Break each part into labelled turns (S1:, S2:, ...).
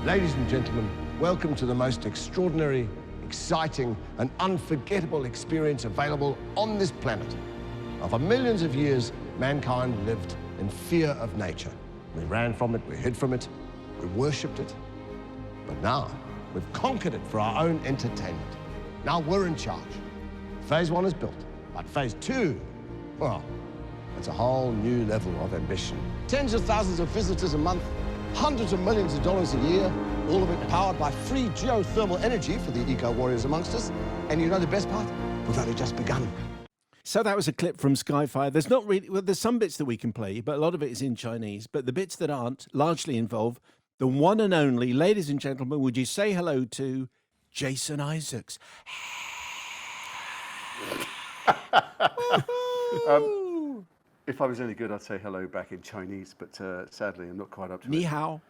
S1: Ladies and gentlemen, welcome to the most extraordinary, exciting, and unforgettable experience available on this planet. Now, for millions of years, mankind lived in fear of nature. We ran from it, we hid from it, we worshipped it. But now, we've conquered it for our own entertainment. Now we're in charge. Phase 1 is built, but Phase 2, well, it's a whole new level of ambition. Tens of thousands of visitors a month, hundreds of millions of dollars a year, all of it powered by free geothermal energy for the eco-warriors amongst us. And you know the best part? We've only just begun.
S2: So that was a clip from Skyfire. There's not really, well, there's some bits that we can play, but a lot of it is in Chinese. But the bits that aren't largely involve the one and only, ladies and gentlemen, would you say hello to Jason Isaacs?
S3: If I was any good, I'd say hello back in Chinese, but sadly, I'm not quite up to
S2: Ni
S3: it.
S2: hao.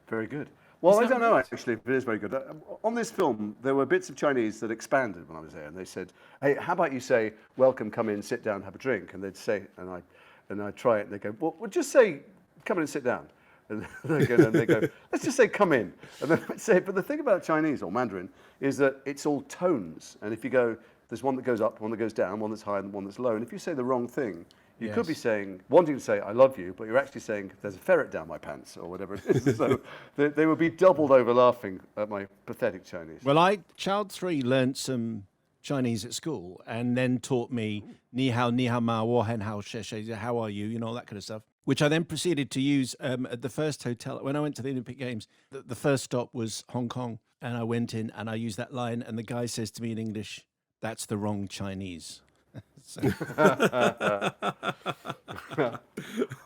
S3: Very good. Well, I don't know, actually, if it is very good. On this film, there were bits of Chinese that expanded when I was there, and they said, hey, how about you say, welcome, come in, sit down, have a drink? And they'd say, and I try it, and they go, well, just say, come in and sit down. And they go, let's just say, come in. And then I'd say, but the thing about Chinese or Mandarin is that it's all tones. And if you go, there's one that goes up, one that goes down, one that's high, and one that's low. And if you say the wrong thing, you could be saying, wanting to say, I love you, but you're actually saying, there's a ferret down my pants, or whatever it is. So they would be doubled over laughing at my pathetic Chinese.
S2: Well, Child 3 learnt some Chinese at school and then taught me ni hao ma, wo hen hao she she, how are you, all that kind of stuff, which I then proceeded to use at the first hotel. When I went to the Olympic Games, the first stop was Hong Kong, and I went in and I used that line, and the guy says to me in English, that's the wrong Chinese.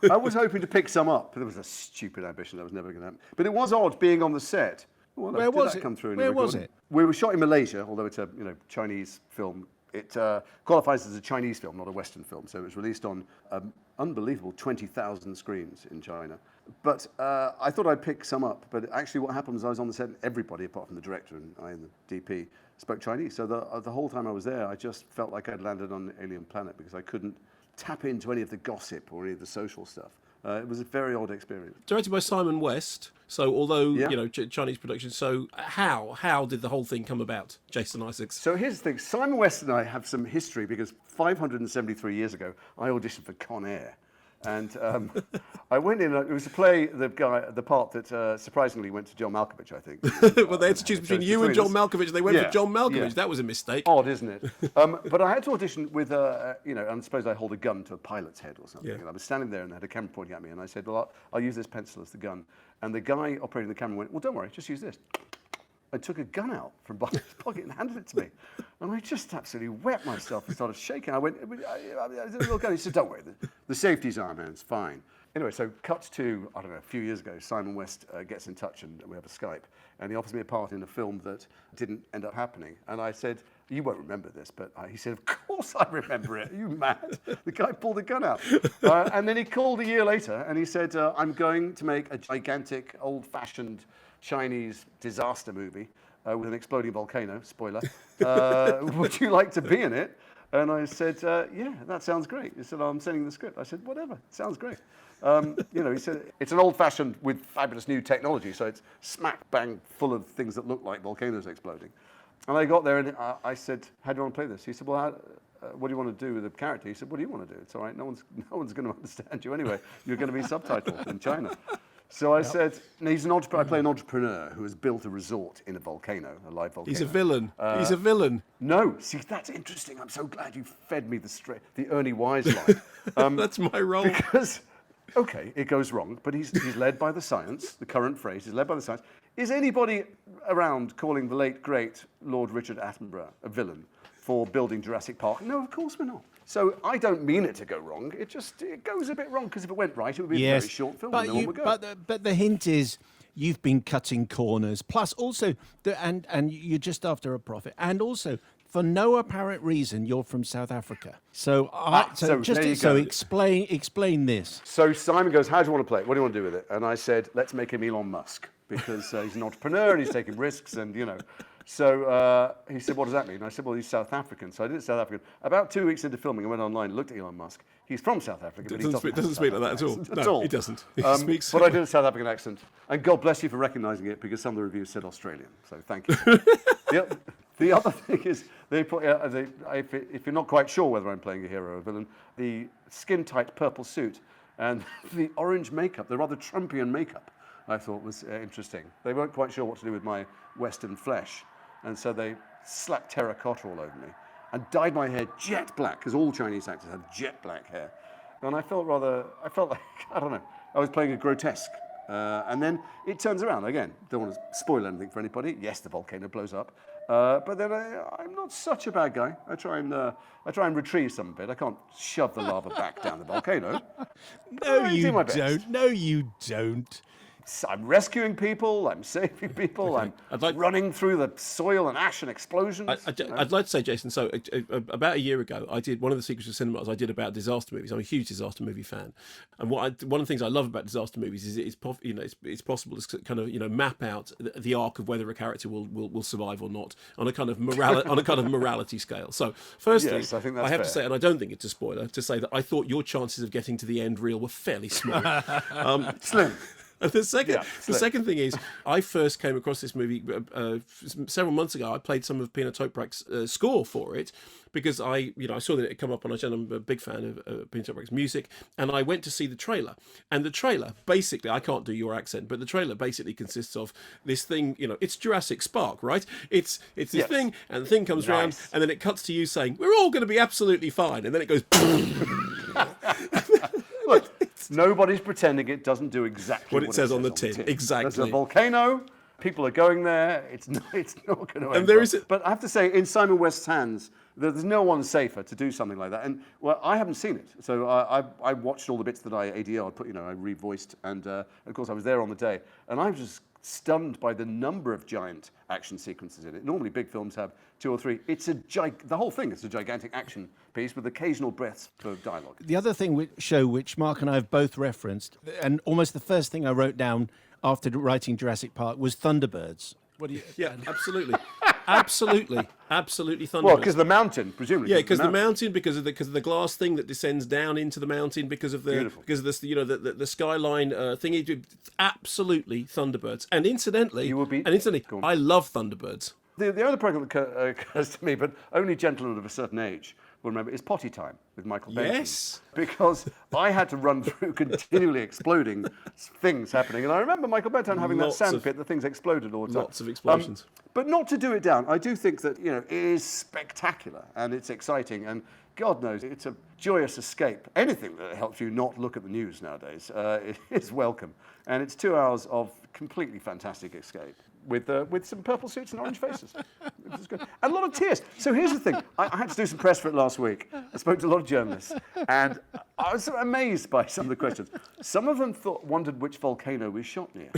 S3: I was hoping to pick some up, but it was a stupid ambition that was never going to happen. But it was odd being on the set. Well,
S2: Where was it?
S3: Come through
S2: Where was it?
S3: We were shot in Malaysia, although it's a Chinese film. It qualifies as a Chinese film, not a Western film. So it was released on unbelievable 20,000 screens in China. But I thought I'd pick some up. But actually what happened was I was on the set and everybody, apart from the director and I and the DP, spoke Chinese. So the whole time I was there, I just felt like I'd landed on an alien planet because I couldn't tap into any of the gossip or any of the social stuff. It was a very odd experience.
S4: Directed by Simon West. So although, Chinese production, so how did the whole thing come about, Jason Isaacs?
S3: So here's the thing. Simon West and I have some history because 573 years ago, I auditioned for Con Air. And I went in, it was a play, the part that surprisingly went to John Malkovich, I think.
S4: Well, they had to choose between you and John Malkovich, and they went for John Malkovich. Yeah. That was a mistake.
S3: Odd, isn't it? But I had to audition with, and suppose I hold a gun to a pilot's head or something. Yeah. And I was standing there and they had a camera pointing at me, and I said, well, I'll use this pencil as the gun. And the guy operating the camera went, well, don't worry, just use this. I took a gun out from his pocket and handed it to me. And I just absolutely wet myself and started shaking. I went, I did a little gun. He said, don't worry, the safety's on, man, it's fine. Anyway, so cut to, I don't know, a few years ago, Simon West gets in touch and we have a Skype. And he offers me a part in a film that didn't end up happening. And I said, you won't remember this, but he said, of course I remember it. Are you mad? The guy pulled a gun out. And then he called a year later and he said, I'm going to make a gigantic, old-fashioned Chinese disaster movie with an exploding volcano, spoiler. Would you like to be in it? And I said, yeah, that sounds great. He said, I'm sending the script. I said, whatever, sounds great. He said, it's an old-fashioned with fabulous new technology, so it's smack bang full of things that look like volcanoes exploding. And I got there and I said, how do you want to play this? He said, well, what do you want to do with the character? He said, what do you want to do? It's all right, no one's going to understand you anyway. You're going to be subtitled in China. So I said, I play an entrepreneur who has built a resort in a volcano, a live volcano.
S4: He's a villain. He's a villain.
S3: No, see, that's interesting. I'm so glad you fed me the Ernie Wise line.
S4: That's my role.
S3: Because, okay, it goes wrong, but he's led by the science. The current phrase is led by the science. Is anybody around calling the late, great Lord Richard Attenborough a villain for building Jurassic Park? No, of course we're not. So I don't mean it to go wrong. It goes a bit wrong because if it went right, it would be a very short film.
S2: But,
S3: and no one would go.
S2: But the hint is you've been cutting corners. Plus, also, and you're just after a profit. And also, for no apparent reason, you're from South Africa. So explain this.
S3: So Simon goes, how do you want to play it? What do you want to do with it? And I said, let's make him Elon Musk because he's an entrepreneur and he's taking risks and So he said, what does that mean? I said, well, he's South African. So I did South African. About 2 weeks into filming, I went online, looked at Elon Musk. He's from South Africa, but he
S4: doesn't speak like that at all.
S3: At
S4: No,
S3: all.
S4: he doesn't. He speaks.
S3: But I did a South African accent, and God bless you for recognising it, because some of the reviews said Australian. So thank you. The other thing is, if you're not quite sure whether I'm playing a hero or a villain, the skin-tight purple suit and the orange makeup, the rather Trumpian makeup, I thought was interesting. They weren't quite sure what to do with my Western flesh, and so they slapped terracotta all over me and dyed my hair jet black, because all Chinese actors have jet black hair. And I felt like, I don't know, I was playing a grotesque. And then it turns around again. Don't want to spoil anything for anybody. Yes, the volcano blows up. But then I'm not such a bad guy. I try and retrieve some of it. I can't shove the lava back down the volcano.
S2: No, you don't. No, you don't.
S3: I'm rescuing people, I'm saving people, I'm running through the soil and ash and explosions.
S4: I'd like to say, Jason, so about a year ago, I did one of the Secrets of Cinema I did about disaster movies. I'm a huge disaster movie fan. And one of the things I love about disaster movies is it's possible to kind of map out the arc of whether a character will survive or not on a kind of morality scale. So firstly,
S3: yes, I
S4: have to say, and I don't think it's a spoiler, to say that I thought your chances of getting to the end reel were fairly small.
S3: Slim.
S4: The second thing is, I first came across this movie several months ago. I played some of Pino Toprak's score for it because I saw that it had come up on our channel. I'm a big fan of Pino Toprak's music, and I went to see the trailer. And the trailer, basically, I can't do your accent, but the trailer basically consists of this thing. It's Jurassic Spark, right? It's this thing, and the thing comes round, and then it cuts to you saying, "We're all going to be absolutely fine," and then it goes.
S3: Look, nobody's pretending it doesn't do exactly
S4: what it says on the tin. Exactly.
S3: There's a volcano. People are going there. It's not going to end. But I have to say, in Simon West's hands, there's no one safer to do something like that. And well, I haven't seen it, so I watched all the bits that I ADR'd, I revoiced, and of course I was there on the day, and I was just stunned by the number of giant action sequences in it. Normally big films have 2 or 3. The whole thing is a gigantic action piece with occasional breaths of dialogue.
S2: The other thing which Mark and I have both referenced, and almost the first thing I wrote down after writing Jurassic Park was Thunderbirds. What do you?
S4: Yeah, absolutely. Absolutely Thunderbirds.
S3: Well, because the mountain, presumably.
S4: Yeah, because the mountain, because of the glass thing that descends down into the mountain, because of the skyline thingy. Absolutely Thunderbirds. And incidentally, I love Thunderbirds.
S3: The other program that occurs to me, but only gentlemen of a certain age will remember, is Potty Time with Michael Benton.
S4: Yes.
S3: Because I had to run through continually exploding things happening. And I remember Michael Benton having that sandpit, the things exploded all the time.
S4: Lots of explosions.
S3: But not to do it down, I do think that, it is spectacular and it's exciting. And God knows, it's a joyous escape. Anything that helps you not look at the news nowadays is welcome. And it's 2 hours of completely fantastic escape. With some purple suits and orange faces. It was good. And a lot of tears. So here's the thing. I had to do some press for it last week. I spoke to a lot of journalists, and I was amazed by some of the questions. Some of them wondered which volcano we shot near.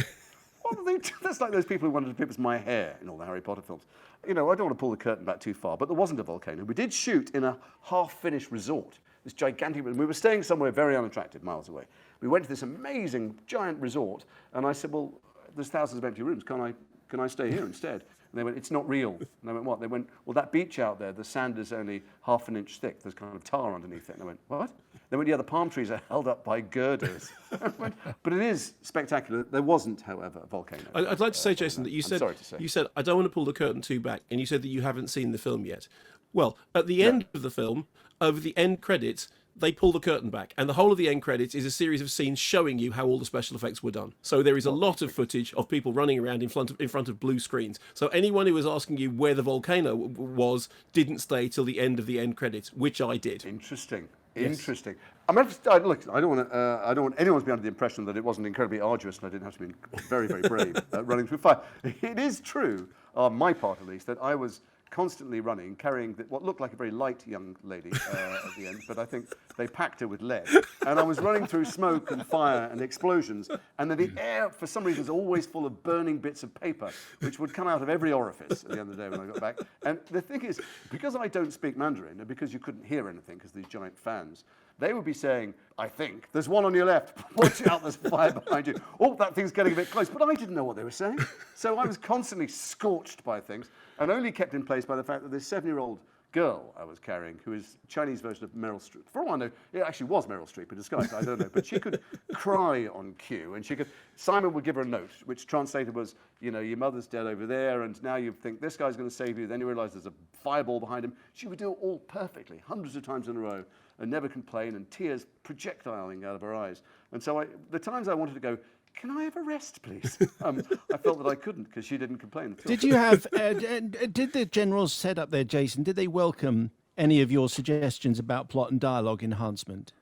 S3: That's like those people who wondered if it was my hair in all the Harry Potter films. I don't want to pull the curtain back too far, but there wasn't a volcano. We did shoot in a half-finished resort, this gigantic. We were staying somewhere very unattractive, miles away. We went to this amazing, giant resort, and I said, well, there's thousands of empty rooms. Can I stay here instead? And they went, it's not real. And I went, what? They went, well, that beach out there, the sand is only half an inch thick. There's kind of tar underneath it. And I went, what? They went, yeah, the palm trees are held up by girders. But it is spectacular. There wasn't, however, a volcano.
S4: I'd like to say, Jason, that you said, I don't want to pull the curtain too back, and you said that you haven't seen the film yet. Well, at the end of the film, over the end credits, they pull the curtain back, and the whole of the end credits is a series of scenes showing you how all the special effects were done. So there is a lot of footage of people running around in front of blue screens. So anyone who was asking you where the volcano was didn't stay till the end of the end credits, which I did.
S3: Interesting. Interesting. I mean, look, I don't want anyone to be under the impression that it wasn't incredibly arduous and I didn't have to be very, very brave running through fire. It is true, on my part at least, that I was constantly running, carrying what looked like a very light young lady at the end, but I think they packed her with lead. And I was running through smoke and fire and explosions, and then the air, for some reason, was always full of burning bits of paper, which would come out of every orifice at the end of the day when I got back. And the thing is, because I don't speak Mandarin, and because you couldn't hear anything because these giant fans, they would be saying, I think, there's one on your left, watch out, there's fire behind you. Oh, that thing's getting a bit close. But I didn't know what they were saying. So I was constantly scorched by things, and only kept in place by the fact that this 7-year-old girl I was carrying, who is Chinese version of Meryl Streep. For all I know, it actually was Meryl Streep in disguise. I don't know, but she could cry on cue, and Simon would give her a note, which translated was, your mother's dead over there, and now you think this guy's going to save you. Then you realise there's a fireball behind him. She would do it all perfectly, hundreds of times in a row, and never complain, and tears projectiling out of her eyes. And so the times I wanted to go, can I have a rest, please? I felt that I couldn't because she didn't complain.
S2: Did you have? Did the generals set up there, Jason? Did they welcome any of your suggestions about plot and dialogue enhancement?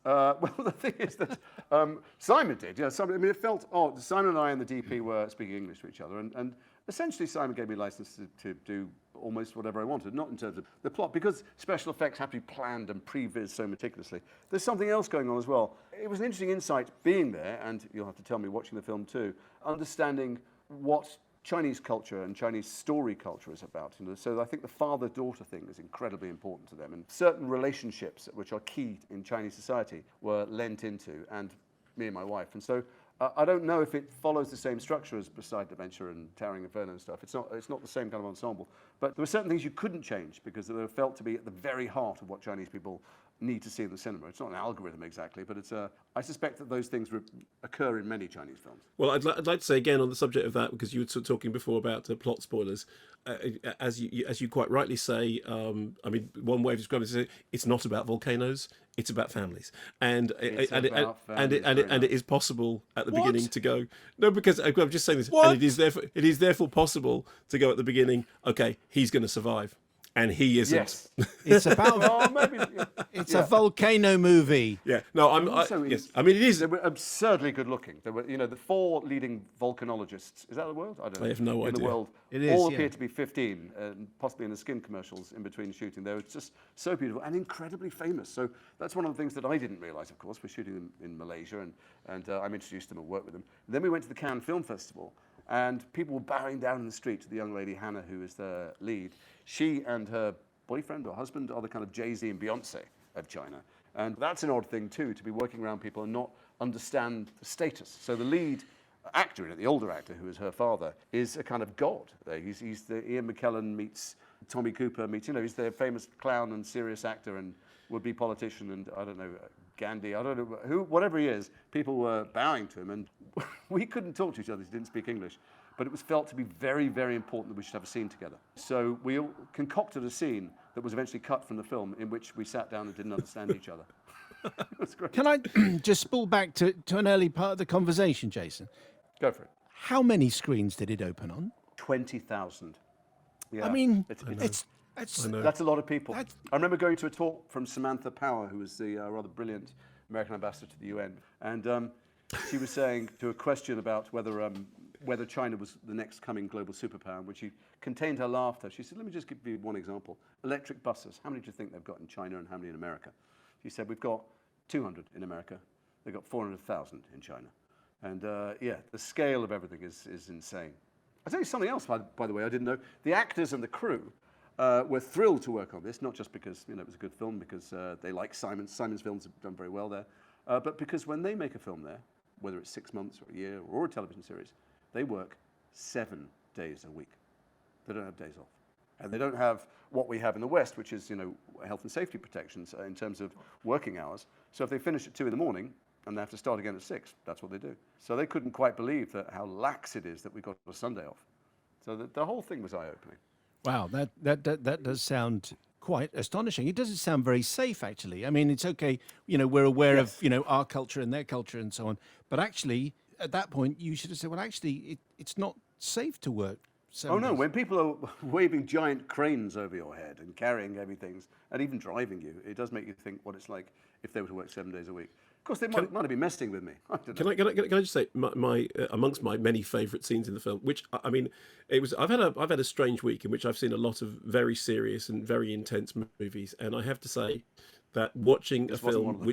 S3: Well, the thing is that Simon did. Yeah, it felt odd. Simon and I and the DP were speaking English to each other, and essentially Simon gave me license to do almost whatever I wanted, not in terms of the plot, because special effects have to be planned and previs so meticulously. There's something else going on as well. It was an interesting insight being there, and you'll have to tell me watching the film too, understanding what Chinese culture and Chinese story culture is about. So I think the father-daughter thing is incredibly important to them, and certain relationships which are key in Chinese society were lent into, and me and my wife. And so I don't know if it follows the same structure as Beside Adventure and Towering Inferno and stuff. It's not the same kind of ensemble. But there were certain things you couldn't change because they were felt to be at the very heart of what Chinese people need to see in the cinema. It's not an algorithm exactly, but I suspect that those things occur in many Chinese films.
S4: Well, I'd like to say again on the subject of that, because you were talking before about plot spoilers, as you quite rightly say. One way of describing it is it's not about volcanoes. It's about families, and it is possible at the beginning to go no, because I'm just saying this, and it is therefore possible to go at the beginning. Okay, he's going to survive, and he isn't.
S3: Yes.
S2: It's about.
S3: Well, maybe,
S2: It's a volcano movie.
S4: Yeah. No, yes. I mean, it is.
S3: They were absurdly good looking. They were, the 4 leading volcanologists. Is that the world? I don't know.
S4: I have no idea.
S3: In the world,
S2: it is,
S3: all appear to be 15, possibly in the skin commercials in between shooting. They were just so beautiful and incredibly famous. So that's one of the things that I didn't realise. Of course, we're shooting them in Malaysia, and I'm introduced to them and worked with them. Then we went to the Cannes Film Festival, and people were bowing down in the street to the young lady Hannah, who is the lead. She and her boyfriend or husband are the kind of Jay-Z and Beyonce of China. And that's an odd thing too, to be working around people and not understand the status. So the lead actor in it, the older actor who is her father, is a kind of god. He's the Ian McKellen meets Tommy Cooper meets, he's the famous clown and serious actor and would-be politician and I don't know, Gandhi, I don't know who, whatever he is, people were bowing to him and we couldn't talk to each other, he didn't speak English. But it was felt to be very, very important that we should have a scene together. So we all concocted a scene that was eventually cut from the film in which we sat down and didn't understand each other. It was great.
S2: Can I just spool back to an early part of the conversation, Jason?
S3: Go for it.
S2: How many screens did it open on?
S3: 20,000. Yeah.
S2: I mean,
S3: that's a lot of people. I remember going to a talk from Samantha Power, who was the rather brilliant American ambassador to the UN, and she was saying to a question about whether China was the next coming global superpower, in which she contained her laughter. She said, let me just give you one example. Electric buses. How many do you think they've got in China and how many in America? She said, we've got 200 in America. They've got 400,000 in China. And the scale of everything is insane. I'll tell you something else, by the way, I didn't know. The actors and the crew were thrilled to work on this, not just because it was a good film, because they like Simon. Simon's films have done very well there, but because when they make a film there, whether it's 6 months or a year or a television series, they work 7 days a week. They don't have days off. And they don't have what we have in the West, which is, health and safety protections in terms of working hours. So if they finish at 2 in the morning and they have to start again at 6, that's what they do. So they couldn't quite believe how lax it is that we got a Sunday off. So the whole thing was eye-opening.
S2: Wow, that does sound quite astonishing. It doesn't sound very safe, actually. I mean, it's okay, we're aware of, our culture and their culture and so on. But actually, at that point, you should have said, well, actually, it's not safe to work 7 days.
S3: When people are waving giant cranes over your head and carrying heavy things and even driving you, it does make you think what it's like if they were to work 7 days a week. Of course, they might have been messing with me. I don't know.
S4: Can I just say my amongst my many favourite scenes in the film, which I mean, I've had a strange week in which I've seen a lot of very serious and very intense movies, and I have to say that watching a film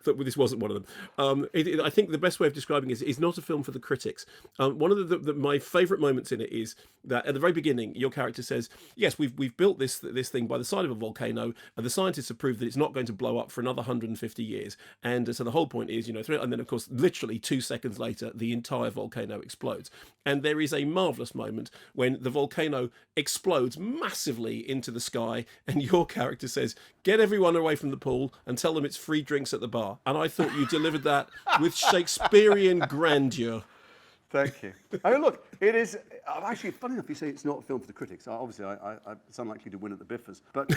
S4: thought this wasn't one of them. I think the best way of describing it is not a film for the critics. One of my favourite moments in it is that at the very beginning, your character says, "Yes, we've built this thing by the side of a volcano, and the scientists have proved that it's not going to blow up for another 150 years." And so the whole point is, and then of course, literally 2 seconds later, the entire volcano explodes. And there is a marvellous moment when the volcano explodes massively into the sky, and your character says, "Get everyone away from the pool and tell them it's free drinks at the bar." And I thought you delivered that with Shakespearean grandeur.
S3: Thank you. I mean, look, it is actually funny enough. You say it's not a film for the critics. Obviously, it's unlikely to win at the Biffers, but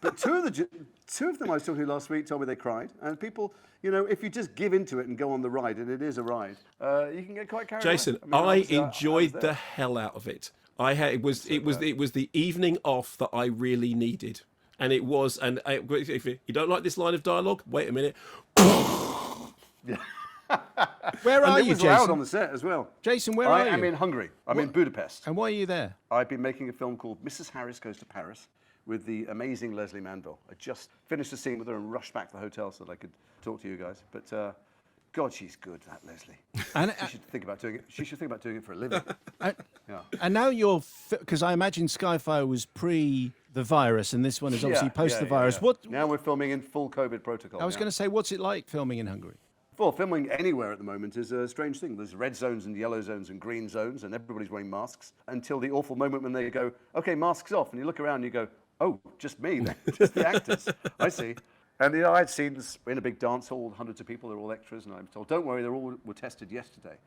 S3: but two of them I was talking to last week told me they cried. And people, if you just give into it and go on the ride, and it is a ride, you can get quite carried away.
S4: Jason, I enjoyed the hell out of it. It was the evening off that I really needed. And it was, if you don't like this line of dialogue, wait a minute.
S2: Where are you,
S3: Jason? It was
S2: Jason?
S3: loud on the set as well.
S2: Jason, where are you?
S3: I'm in Hungary. I'm in Budapest.
S2: And why are you there?
S3: I've been making a film called Mrs. Harris Goes to Paris with the amazing Leslie Manville. I just finished a scene with her and rushed back to the hotel so that I could talk to you guys. But God, she's good, that Leslie. And she should think about doing it. She should think about doing it for a living.
S2: And now you're, because I imagine Skyfire was pre the virus, and this one is obviously post the virus.
S3: Yeah. Now we're filming in full COVID protocol.
S2: I was going to say, what's it like filming in Hungary?
S3: Well, filming anywhere at the moment is a strange thing. There's red zones and yellow zones and green zones, and everybody's wearing masks until the awful moment when they go, "Okay, masks off," and you look around and you go, "Oh, just me then, just the actors." I see. And I had scenes in a big dance hall, hundreds of people, they're all extras, and I'm told, "Don't worry, they all were tested yesterday."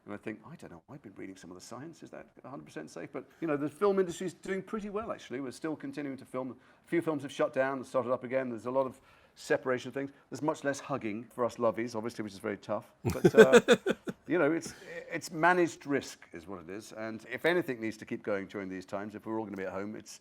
S3: And I think, I don't know, I've been reading some of the science, is that 100% safe? But, the film industry's doing pretty well, actually. We're still continuing to film. A few films have shut down and started up again. There's a lot of separation of things. There's much less hugging for us lovies, obviously, which is very tough. But, it's managed risk is what it is. And if anything needs to keep going during these times, if we're all going to be at home, it's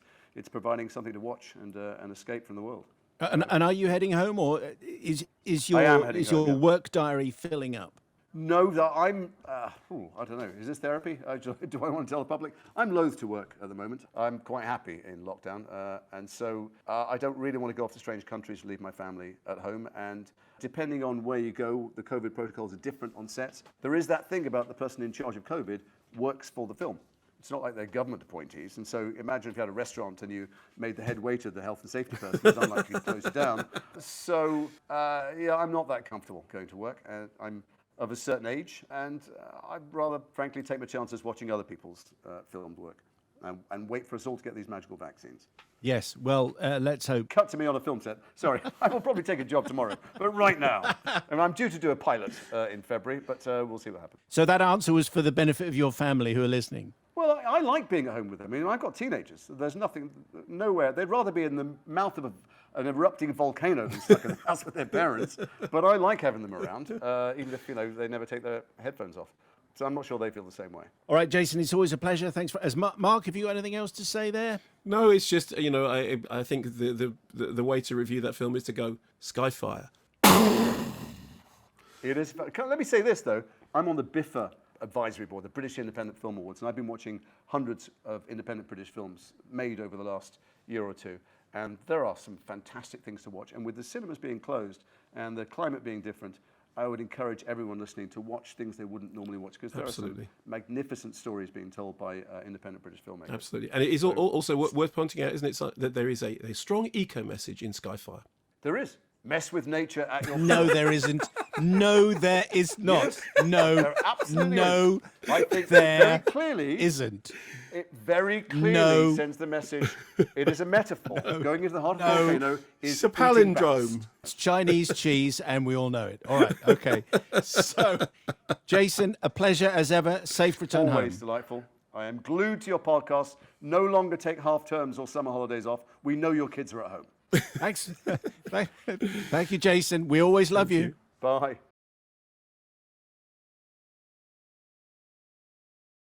S3: providing something to watch and escape from the world.
S2: And are you heading home, or is your work diary filling up?
S3: No, I'm, I don't know, is this therapy? Do I want to tell the public? I'm loath to work at the moment. I'm quite happy in lockdown. And so I don't really want to go off to strange countries to leave my family at home. And depending on where you go, the COVID protocols are different on sets. There is that thing about the person in charge of COVID works for the film. It's not like they're government appointees. And so imagine if you had a restaurant and you made the head waiter the health and safety person. It's unlikely to close it down. So, I'm not that comfortable going to work. I'm of a certain age, and I'd rather, frankly, take my chances watching other people's filmed work and wait for us all to get these magical vaccines.
S2: Yes, well, let's hope.
S3: Cut to me on a film set. Sorry, I will probably take a job tomorrow, but right now. And I'm due to do a pilot in February, but we'll see what happens.
S2: So that answer was for the benefit of your family who are listening?
S3: Well, I like being at home with them. I mean, I've got teenagers. There's nowhere. They'd rather be in the mouth of an erupting volcano than stuck in the house with their parents. But I like having them around, even if, they never take their headphones off. So I'm not sure they feel the same way.
S2: All right, Jason, it's always a pleasure. Thanks for. Mark, have you got anything else to say there?
S4: No, it's just, I think the way to review that film is to go, Skyfire.
S3: It is. Let me say this, though. I'm on the BIFA advisory board, the British Independent Film Awards, and I've been watching hundreds of independent British films made over the last year or two, and there are some fantastic things to watch. And with the cinemas being closed and the climate being different, I would encourage everyone listening to watch things they wouldn't normally watch, because there are some magnificent stories being told by independent British filmmakers.
S4: Absolutely. And it is also worth pointing out, isn't it, that there is a strong eco message in Skyfire.
S3: There is. Mess with nature at your
S2: No, there isn't. No, there is not.
S3: Yes.
S2: No,
S3: There absolutely
S2: no,
S3: is. I think
S2: there
S3: very clearly
S2: isn't.
S3: It very clearly sends the message. It is a metaphor. Going into the heart of the volcano is
S4: It's a palindrome.
S2: It's Chinese cheese, and we all know it. All right, okay. So, Jason, a pleasure as ever. Safe return home.
S3: Always delightful. I am glued to your podcast. No longer take half terms or summer holidays off. We know your kids are at home.
S2: Thanks. Thank you, Jason. We always love you.
S3: Bye.